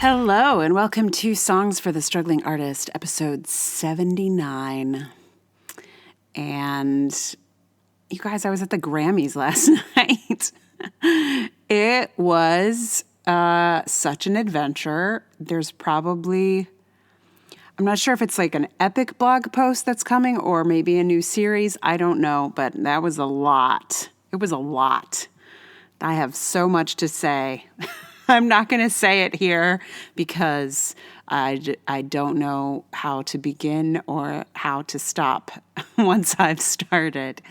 Hello, and welcome to Songs for the Struggling Artist, episode 79. And you guys, I was at the Grammys last night. It was such an adventure. There's probably, I'm not sure if it's like an epic blog post that's coming or maybe a new series. I don't know, but that was a lot. It was a lot. I have so much to say. I'm not going to say it here because I don't know how to begin or how to stop once I've started.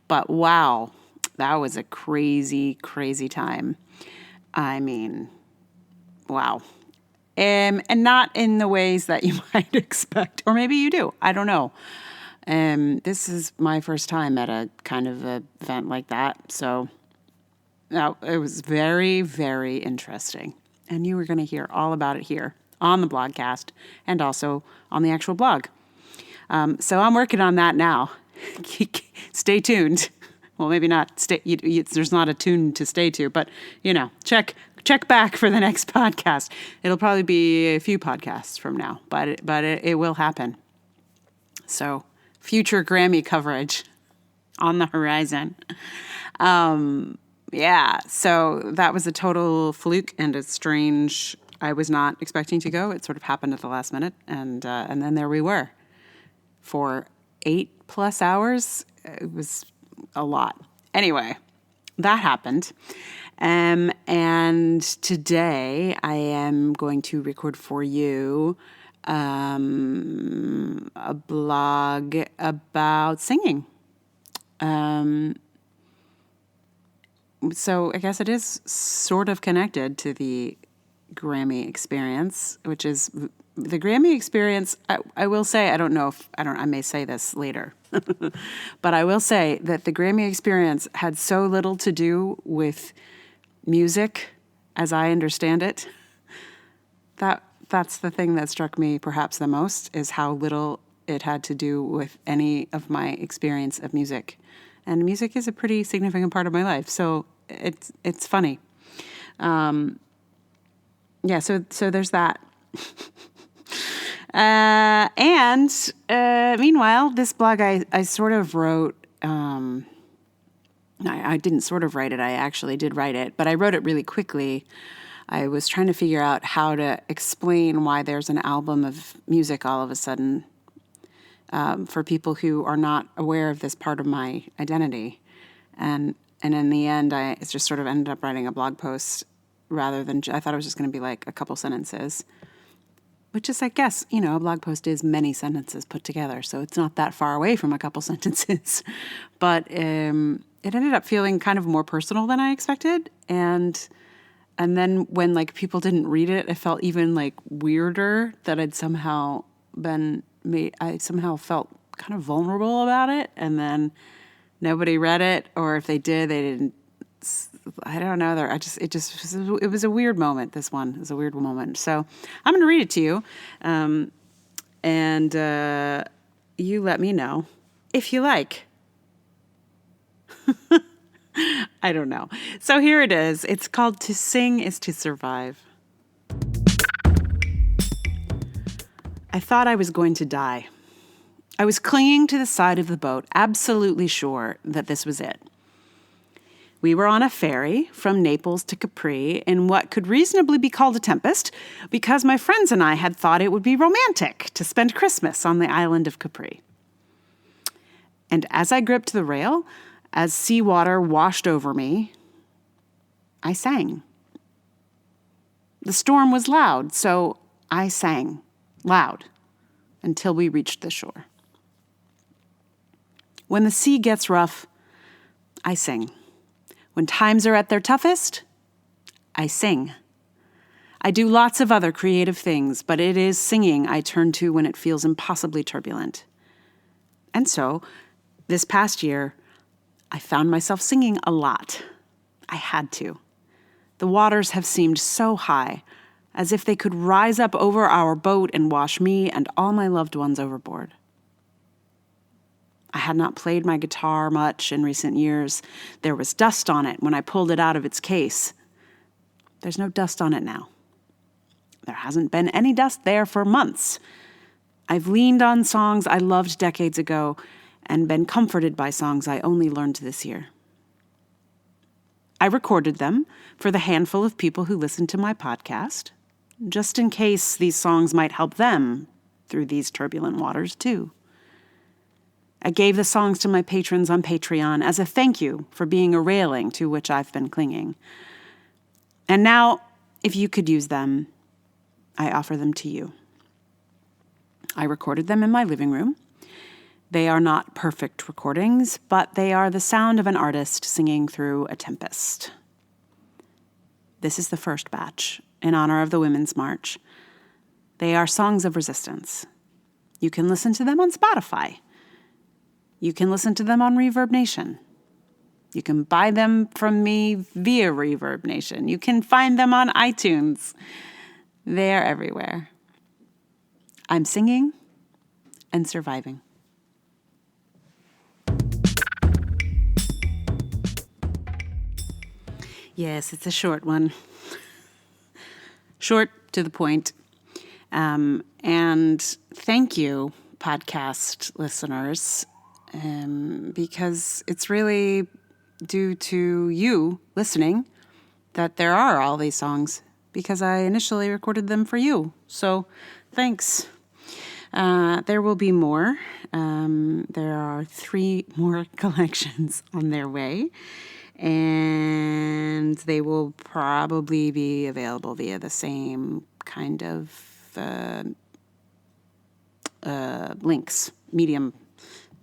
But wow, that was a crazy, crazy time. I mean, wow. And not in the ways that you might expect, or maybe you do. I don't know. This is my first time at a kind of event like that. So it was very, very interesting. And you were going to hear all about it here on the blogcast and also on the actual blog. So I'm working on that now. Stay tuned. Well, maybe not. There's not a tune to stay to, but, check back for the next podcast. It'll probably be a few podcasts from now, but it will happen. So future Grammy coverage on the horizon. Yeah, so that was a total fluke and it's strange. I was not expecting to go. It sort of happened at the last minute, and then there we were for 8+ hours. It was a lot. Anyway, that happened, and today I am going to record for you a blog about singing. So I guess it is sort of connected to the Grammy experience, which is the Grammy experience. I will say, I may say this later, but I will say that the Grammy experience had so little to do with music as I understand it. That's the thing that struck me perhaps the most, is how little it had to do with any of my experience of music. And music is a pretty significant part of my life, so it's funny. So there's that. Meanwhile, this blog I sort of wrote. I didn't sort of write it. I actually did write it, but I wrote it really quickly. I was trying to figure out how to explain why there's an album of music all of a sudden. For people who are not aware of this part of my identity. And in the end, I just sort of ended up writing a blog post rather than, I thought it was just going to be like a couple sentences, which is, I guess, a blog post is many sentences put together. So it's not that far away from a couple sentences. But it ended up feeling kind of more personal than I expected. And then when like people didn't read it, it felt even like weirder that I somehow felt kind of vulnerable about it, and then nobody read it, or if they did, they didn't. I don't know. It was a weird moment. This one is a weird moment. So I'm going to read it to you, and you let me know if you like. I don't know. So here it is. It's called "To Sing Is to Survive." I thought I was going to die. I was clinging to the side of the boat, absolutely sure that this was it. We were on a ferry from Naples to Capri in what could reasonably be called a tempest, because my friends and I had thought it would be romantic to spend Christmas on the island of Capri. And as I gripped the rail, as seawater washed over me, I sang. The storm was loud, so I sang loud until we reached the shore. When the sea gets rough, I sing. When times are at their toughest, I sing. I do lots of other creative things, but it is singing I turn to when it feels impossibly turbulent. And so, this past year, I found myself singing a lot. I had to. The waters have seemed so high, as if they could rise up over our boat and wash me and all my loved ones overboard. I had not played my guitar much in recent years. There was dust on it when I pulled it out of its case. There's no dust on it now. There hasn't been any dust there for months. I've leaned on songs I loved decades ago and been comforted by songs I only learned this year. I recorded them for the handful of people who listen to my podcast, just in case these songs might help them through these turbulent waters too. I gave the songs to my patrons on Patreon as a thank you for being a railing to which I've been clinging. And now, if you could use them, I offer them to you. I recorded them in my living room. They are not perfect recordings, but they are the sound of an artist singing through a tempest. This is the first batch, in honor of the Women's March. They are songs of resistance. You can listen to them on Spotify. You can listen to them on Reverb Nation. You can buy them from me via Reverb Nation. You can find them on iTunes. They're everywhere. I'm singing and surviving. Yes, it's a short one. Short to the point. And thank you, podcast listeners, because it's really due to you listening that there are all these songs, because I initially recorded them for you. So thanks. There will be more. There are 3 more collections on their way, and they will probably be available via the same kind of links, Medium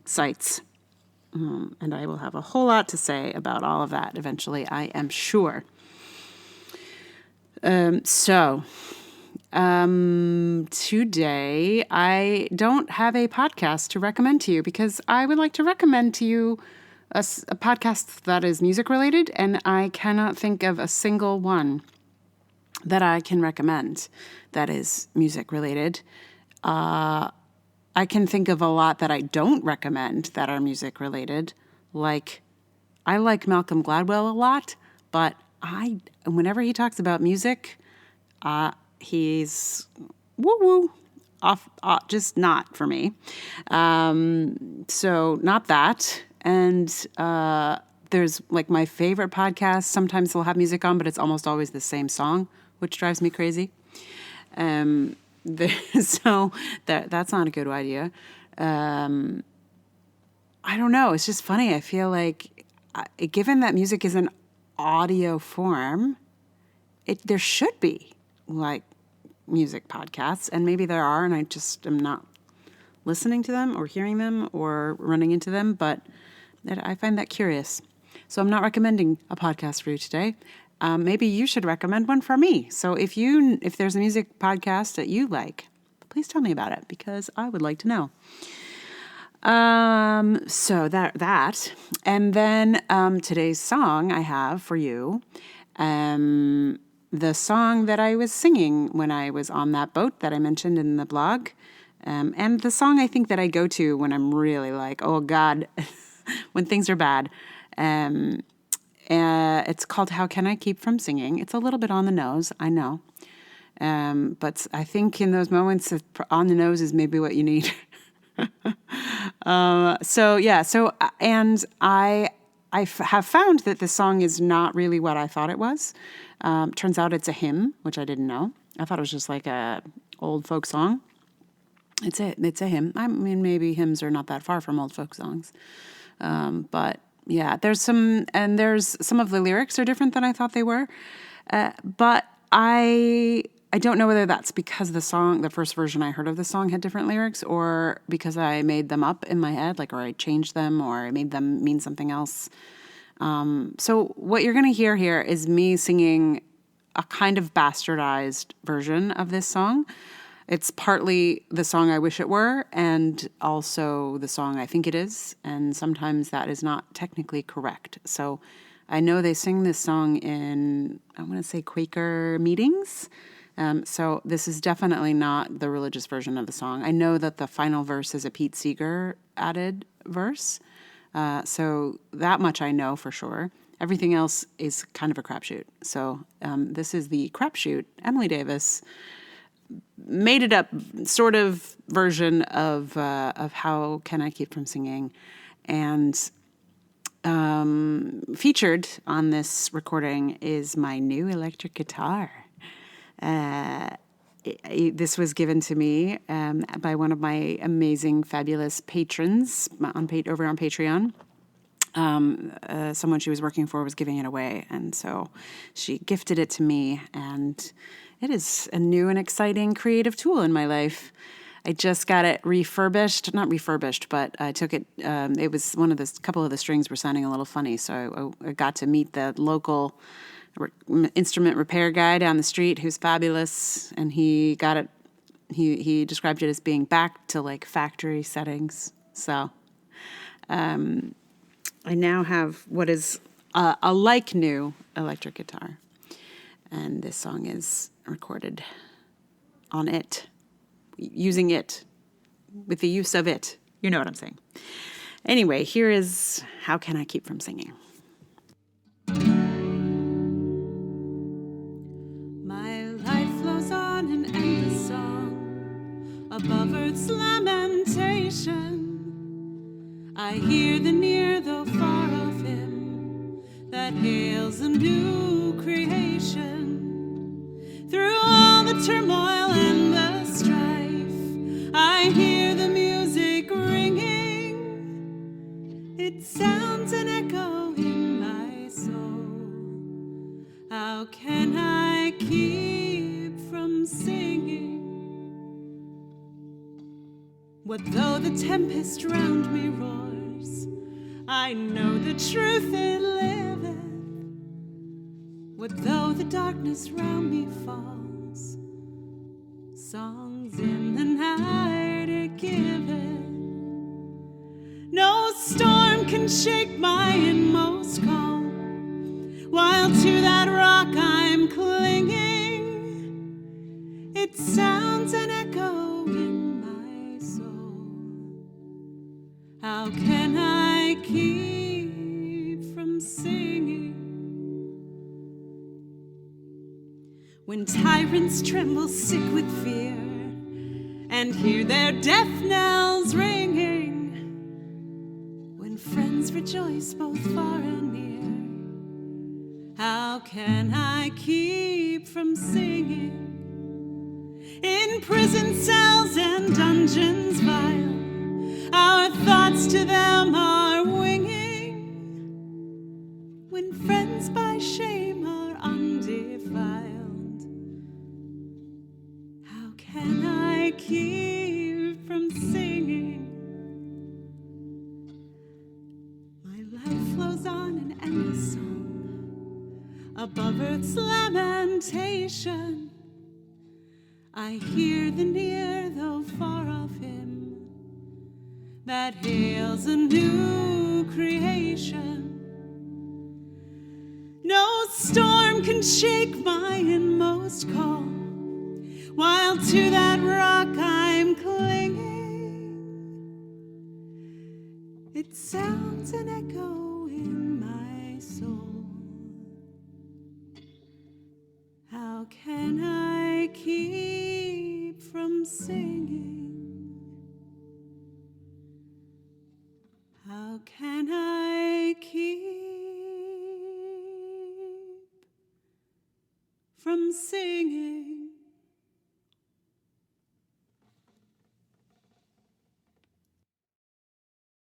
sites. And I will have a whole lot to say about all of that eventually, I am sure. Today I don't have a podcast to recommend to you because I would like to recommend to you a podcast that is music related, and I cannot think of a single one that I can recommend that is music related. I can think of a lot that I don't recommend that are music related. Like, I like Malcolm Gladwell a lot, but whenever he talks about music, he's woo-woo, off, just not for me. So not that. And there's like my favorite podcast. Sometimes they'll have music on, but it's almost always the same song, which drives me crazy. So that's not a good idea. I don't know. It's just funny. I feel like given that music is an audio form, there should be like music podcasts, and maybe there are, and I just am not listening to them or hearing them or running into them, but I find that curious. So I'm not recommending a podcast for you today. Maybe you should recommend one for me. So if there's a music podcast that you like, please tell me about it because I would like to know. So that, and then today's song I have for you, the song that I was singing when I was on that boat that I mentioned in the blog, and the song I think that I go to when I'm really like, oh God, when things are bad. It's called How Can I Keep From Singing? It's a little bit on the nose, I know. But I think in those moments, on the nose is maybe what you need. And I have found that this song is not really what I thought it was. Turns out it's a hymn, which I didn't know. I thought it was just like a old folk song. It's a hymn. I mean, maybe hymns are not that far from old folk songs. But yeah, there's some of the lyrics are different than I thought they were. But I don't know whether that's because the first version I heard of the song had different lyrics, or because I made them up in my head, or I changed them, or I made them mean something else. So what you're going to hear here is me singing a kind of bastardized version of this song. It's partly the song I wish it were, and also the song I think it is, and sometimes that is not technically correct. So I know they sing this song in, I want to say, Quaker meetings. So this is definitely not the religious version of the song. I know that the final verse is a Pete Seeger added verse. So that much I know for sure. Everything else is kind of a crapshoot. So this is the crapshoot, Emily Davis, made it up sort of version of How Can I Keep From Singing. And featured on this recording is my new electric guitar. This was given to me by one of my amazing, fabulous patrons over on Patreon. Someone she was working for was giving it away, and so she gifted it to me, and it is a new and exciting creative tool in my life. I just got it not refurbished, but I took it. It was couple of the strings were sounding a little funny, so I got to meet the local instrument repair guy down the street who's fabulous, and he got it. He described it as being back to like factory settings. So I now have what is a like new electric guitar, and this song is recorded on it, using it, with the use of it. You know what I'm saying. Anyway, here is How Can I Keep From Singing. My life flows on an endless song above earth's lamentation. I hear the near though far of him that hails a new creation. Through all the turmoil and the strife, I hear the music ringing. It sounds an echo in my soul. How can I keep from singing? What though the tempest round me roars, I know the truth it liveth. What though the darkness round me falls, songs in the night it giveth. No storm can shake my inmost calm, while to that rock I'm clinging. It sounds an echo in my soul. How can I keep from singing? When tyrants tremble sick with fear and hear their death knells ringing, when friends rejoice both far and near, how can I keep from singing? In prison cells and dungeons vile, our thoughts to them are winging. When friends by shame are undefiled, how can I keep from singing? My life flows on an endless song above earth's lamentation. I hear the near though far of him that hails a new creation. No storm can shake my inmost calm, while to that rock I'm clinging. It sounds an echo in my soul. How can I keep from singing? How can I keep from singing?